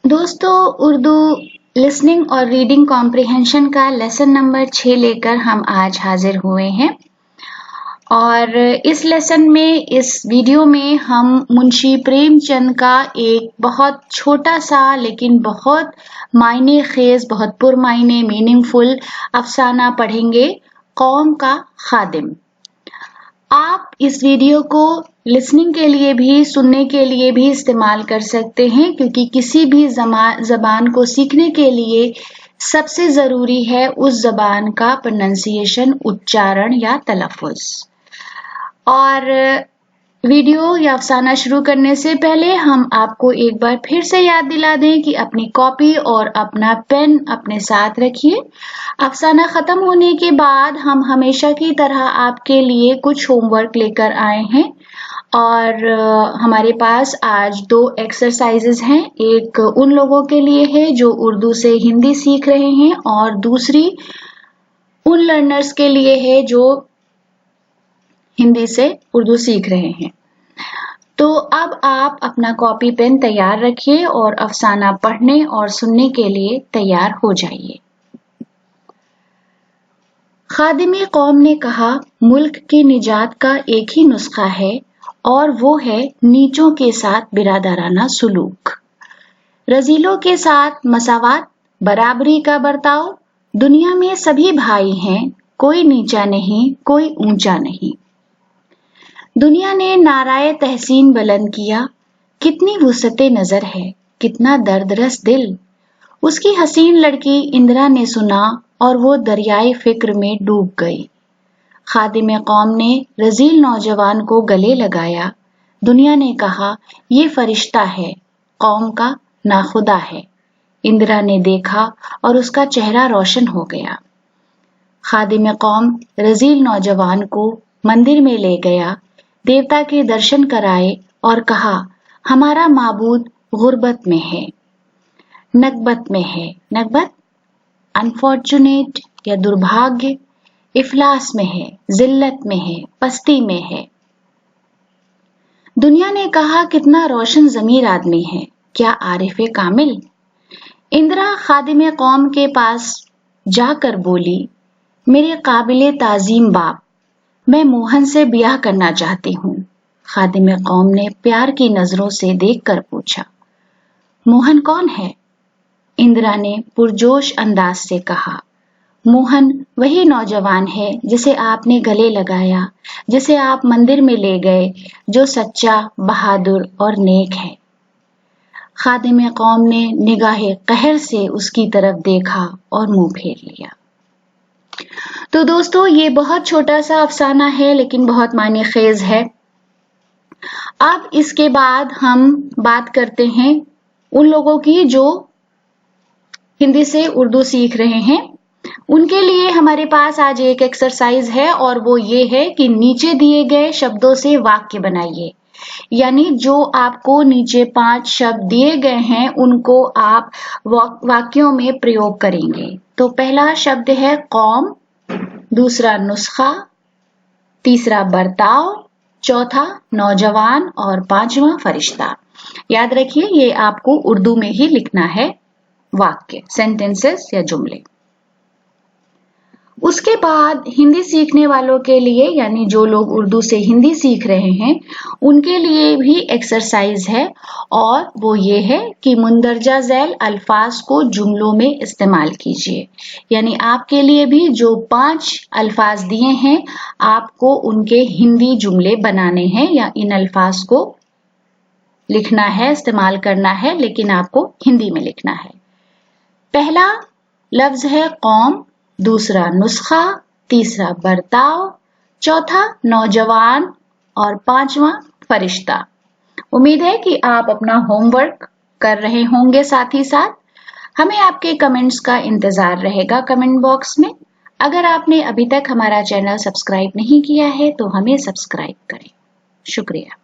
दोस्तों, उर्दू लिसनिंग और reading comprehension का लेसन नंबर 6 लेकर हम आज हाजिर हुए हैं और इस लेसन में, इस वीडियो में हम मुंशी प्रेमचंद का एक बहुत छोटा सा लेकिन बहुत मायने खेज, बहुत पुरमायने मीनिंगफुल अफसाना पढ़ेंगे, कौम का खादिम। आप इस वीडियो को लिसनिंग के लिए भी, सुनने के लिए भी इस्तेमाल कर सकते हैं, क्योंकि किसी भी ज़बान को सीखने के लिए सबसे ज़रूरी है उस ज़बान का प्रोनंसिएशन, उच्चारण या तलफ़ुज़। और वीडियो या अफसाना शुरू करने से पहले हम आपको एक बार फिर से याद दिला दें कि अपनी कॉपी और अपना पेन अपने साथ रखिए। अफसाना ख़त्म होने के बाद हम हमेशा की तरह आपके लिए कुछ होमवर्क लेकर आए हैं और हमारे पास आज 2 एक्सरसाइजेज हैं। एक उन लोगों के लिए है जो उर्दू से हिंदी सीख रहे हैं और दूसरी उन लर्नर्स के लिए है जो हिंदी से उर्दू सीख रहे हैं। तो अब आप अपना कॉपी पेन तैयार रखिए और अफसाना पढ़ने और सुनने के लिए तैयार हो जाइए। खादिमे कौम ने कहा, मुल्क की निजात का एक ही नुस्खा है और वो है नीचों के साथ बिरादराना सुलूक, रजीलों के साथ मसावात, बराबरी का बर्ताव। दुनिया में सभी भाई हैं, कोई नीचा नहीं, कोई ऊंचा नहीं। दुनिया ने नाराए तहसीन बुलंद किया, कितनी वुसअते नजर है, कितना दर्दरस दिल। उसकी हसीन लड़की इंदिरा ने सुना और वो दरियाए फिक्र में डूब गई। खादिमे कौम ने रजील नौजवान को गले लगाया। दुनिया ने कहा, ये फरिश्ता है, कौम का नाखुदा है। इंदिरा ने देखा और उसका चेहरा रोशन हो गया। खादिमे कौम रजील नौजवान को मंदिर में ले गया, देवता के दर्शन कराए और कहा, हमारा माबूद गुर्बत में है, नकबत में है। नकबत अनफॉर्चुनेट या दुर्भाग्य, इफलास में है, जिल्लत में है, पस्ती में है। दुनिया ने कहा, कितना रोशन ज़मीर आदमी है, क्या आरिफे कामिल। इंदिरा खादिमे कौम के पास जाकर बोली, मेरे काबिले ताजीम बाप, मैं मोहन से ब्याह करना चाहती हूँ। खादिमे कौम ने प्यार की नजरों से देखकर पूछा, मोहन कौन है? इंदिरा ने पुरजोश अंदाज से कहा, मोहन वही नौजवान है जिसे आपने गले लगाया, जिसे आप मंदिर में ले गए, जो सच्चा, बहादुर और नेक है। खादिमे कौम ने निगाहे कहर से उसकी तरफ देखा और मुंह फेर लिया। तो दोस्तों, ये बहुत छोटा सा अफसाना है लेकिन बहुत मायने खेज है। अब इसके बाद हम बात करते हैं उन लोगों की जो हिंदी से उर्दू सीख रहे हैं। उनके लिए हमारे पास आज एक एक्सरसाइज है और वो ये है कि नीचे दिए गए शब्दों से वाक्य बनाइए। यानी जो आपको नीचे 5 शब्द दिए गए हैं उनको आप वाक्यों में प्रयोग करेंगे। तो पहला शब्द है कौम, दूसरा नुस्खा, तीसरा बर्ताव, चौथा नौजवान और पांचवा फरिश्ता। याद रखिए, ये आपको उर्दू में ही लिखना है, वाक्य, सेंटेंसेस या जुमले। उसके बाद हिंदी सीखने वालों के लिए, यानी जो लोग उर्दू से हिंदी सीख रहे हैं, उनके लिए भी एक्सरसाइज है और वो ये है कि मुंदरजा झैल अल्फाज को जुमलों में इस्तेमाल कीजिए। यानी आपके लिए भी जो 5 अल्फाज दिए हैं, आपको उनके हिंदी जुमले बनाने हैं या इन अल्फाज को लिखना है, इस्तेमाल करना है, लेकिन आपको हिंदी में लिखना है। पहला लफ्ज है कौम, दूसरा नुस्खा, तीसरा बर्ताव, चौथा नौजवान और पांचवा फरिश्ता। उम्मीद है कि आप अपना होमवर्क कर रहे होंगे। साथ ही साथ हमें आपके कमेंट्स का इंतजार रहेगा कमेंट बॉक्स में। अगर आपने अभी तक हमारा चैनल सब्सक्राइब नहीं किया है तो हमें सब्सक्राइब करें। शुक्रिया।